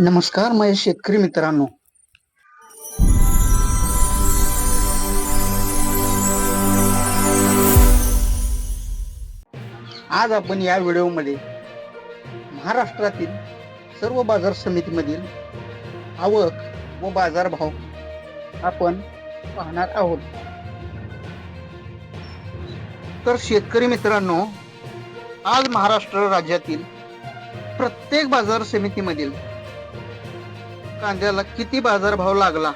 नमस्कार माझ्या शेतकरी मित्रांनो. आज आपण या व्हिडिओमध्ये महाराष्ट्रातील सर्व बाजार समितीमधील आवक व बाजारभाव आपण पाहणार आहोत. तर शेतकरी मित्रांनो, आज महाराष्ट्र राज्यातील प्रत्येक बाजार समितीमधील कांद्याला किती बाजारभाव लागला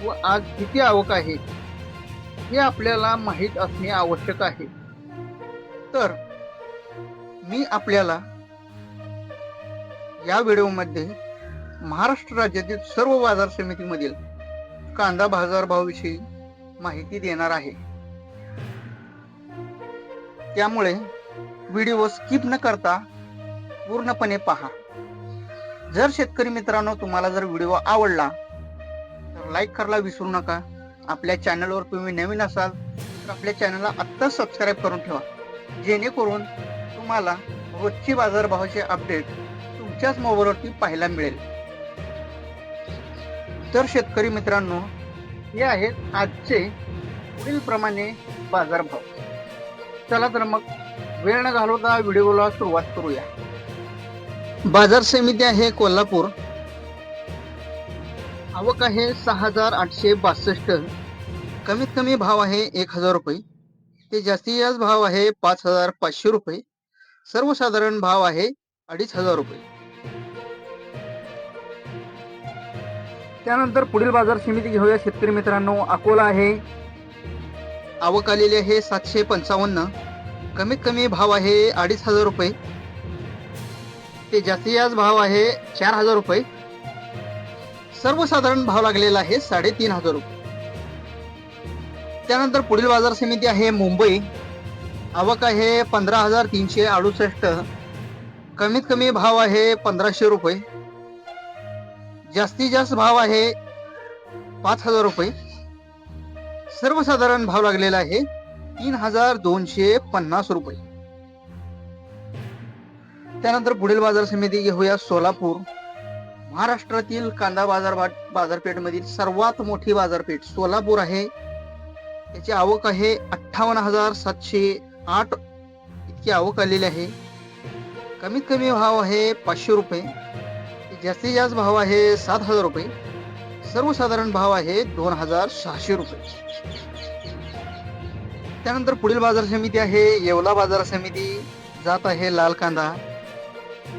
व आज किती आवक आहे हे आपल्याला माहीत असणे आवश्यक आहे. तर मी आपल्याला या व्हिडिओमध्ये महाराष्ट्र राज्यातील सर्व बाजार समितीमधील कांदा बाजारभावाविषयी माहिती देणार आहे. त्यामुळे व्हिडिओ स्किप न करता पूर्णपणे पहा. जर शेतकरी मित्रांनो तुम्हाला जर व्हिडिओ आवडला तर लाईक करायला विसरू नका. आपल्या चॅनलवर तुम्ही नवीन असाल तर आपल्या चॅनलला आत्ता सबस्क्राईब करून ठेवा, जेणेकरून तुम्हाला रोजची बाजारभावाचे अपडेट तुमच्याच मोबाईलवरती पाहायला मिळेल. तर शेतकरी मित्रांनो, हे आहेत आजचे पुढील प्रमाणे बाजारभाव. चला तर मग वेळ न घालवता व्हिडिओला सुरुवात करूया. बाजार समिती आहे कोल्हापूर. आवक आहे 6,862. कमीत कमी भाव आहे 1,000 रुपये. ते जास्तीत जास्त भाव आहे 5,500 रुपये. सर्वसाधारण भाव आहे 2,500 रुपये. त्यानंतर पुढील बाजार समिती घेऊया शेतकरी मित्रांनो. अकोला आहे. आवक आलेली आहे 755. कमीत कमी भाव आहे 2,500 रुपये. ते जास्तीत जास्त भाव आहे 4,000 रुपये. सर्वसाधारण भाव लागलेला आहे 3,500 रुपये. त्यानंतर पुढील बाजार समिती आहे मुंबई. आवक आहे 15,368. कमीत कमी भाव आहे 1,500 रुपये. जास्तीत जास्त भाव आहे 5,000 रुपये. सर्वसाधारण भाव लागलेला आहे 3,250 रुपये. त्यानंतर पुढील बाजार समिती घेऊया सोलापूर. महाराष्ट्रातील कांदा बाजारपेठमधील सर्वात मोठी बाजारपेठ सोलापूर आहे. त्याची आवक आहे 58,708 इतकी आवक आलेली आहे. कमीत कमी भाव आहे 500 रुपये. जास्तीत जास्त भाव आहे 7,000 रुपये. सर्वसाधारण भाव आहे 2,600 रुपये. त्यानंतर पुढील बाजार समिती आहे येवला बाजार समिती. जात आहे लाल कांदा.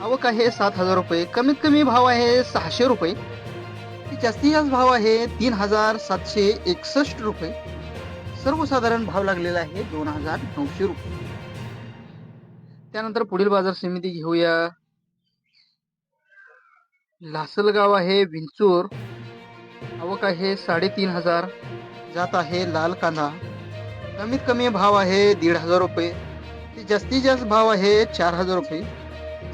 आवक आहे 7,000 रुपये. कमीत कमी भाव आहे 600 रुपये. जास्तीत जास्त भाव आहे 3,761 रुपये. सर्वसाधारण भाव लागलेला आहे 2,900 रुपये. त्यानंतर पुढील बाजार समिती घेऊया लासलगाव आहे विंचूर. आवक आहे 3,500. जात आहे लाल कांदा. कमीत कमी भाव आहे 1,500 रुपये. जास्तीत जास्त भाव आहे 4,000 रुपये.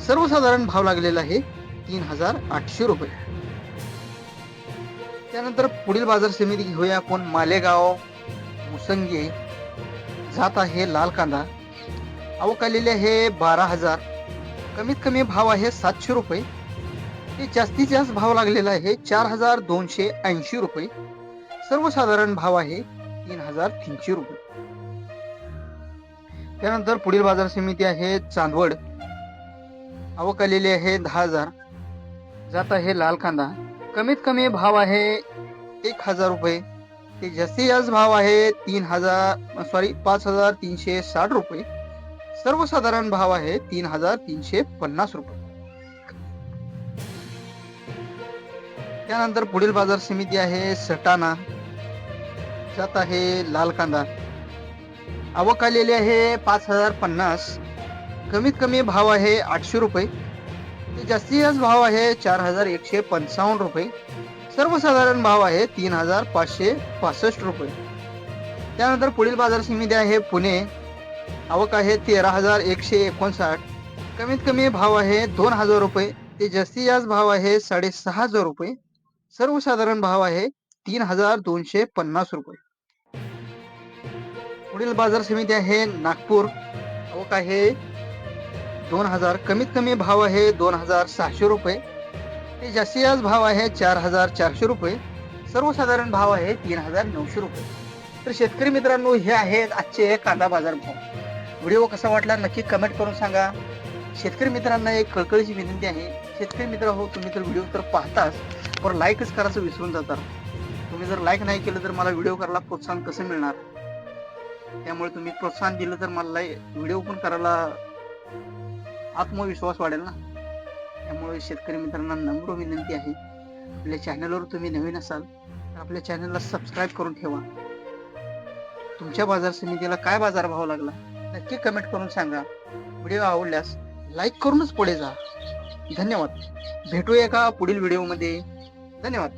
सर्वसाधारण भाव लागलेला आहे 3,800 रुपये. त्यानंतर पुढील बाजार समिती घेऊया आपण मालेगाव मुसंगी. जात आहे लाल कांदा. आवक आलेली आहे 12,000. कमीत कमी भाव आहे 700 रुपये. ते जास्तीत जास्त भाव लागलेला आहे 4,280 रुपये. सर्वसाधारण भाव आहे 3,300 रुपये. त्यानंतर पुढील बाजार समिती आहे चांदवड. आवक आलेली आहे 10,000. जात आहे लाल कांदा. कमीत कमी भाव आहे 1,000 रुपये. ते जास्तीत जास्त भाव आहे 5,360 रुपये. सर्वसाधारण भाव आहे 3,350 रुपये. त्यानंतर पुढील बाजार समिती आहे सटाणा. जात आहे लाल कांदा. आवक आलेली आहे 5,050. कमीत कमी भाव आहे 800 रुपये. ते जास्तीत जास्त भाव आहे 4,155 रुपये. सर्वसाधारण भाव आहे 3,565 रुपये. त्यानंतर पुढील बाजार समिती आहे पुणे. आवक आहे 13,159. कमीत कमी भाव आहे 2,000 रुपये. ते जास्तीत जास्त भाव आहे 6,500 रुपये. सर्वसाधारण भाव आहे 3,250 रुपये. पुढील बाजार समिती आहे नागपूर. आवक आहे 2,000. कमीत कमी भाव आहे 2,600 रुपये. ते जास्तीत जास्त भाव आहे 4,400 रुपये. सर्वसाधारण भाव आहे 3,900 रुपये. तर शेतकरी मित्रांनो, हे आहेत आजचे कांदा बाजार भाव. व्हिडिओ कसा वाटला नक्की कमेंट करून सांगा. शेतकरी मित्रांना एक कळकळीची विनंती आहे, शेतकरी मित्र हो, तुम्ही तर व्हिडिओ तर पाहताच, पण लाईकच करायचं विसरून जाता. तुम्ही जर लाईक नाही केलं तर मला व्हिडिओ करायला प्रोत्साहन कसं मिळणार? त्यामुळे तुम्ही प्रोत्साहन दिलं तर मला व्हिडिओ पण करायला आत्मविश्वास वाढेल ना. त्यामुळे शेतकरी मित्रांना नम्र विनंती आहे, आपल्या चॅनलवर तुम्ही नवीन असाल तर आपल्या चॅनलला सबस्क्राईब करून ठेवा. तुमच्या बाजार समितीला काय बाजारभाव लागला नक्की कमेंट करून सांगा. व्हिडिओ आवडल्यास लाईक करूनच पुढे जा. धन्यवाद. भेटूया का पुढील व्हिडिओमध्ये. धन्यवाद.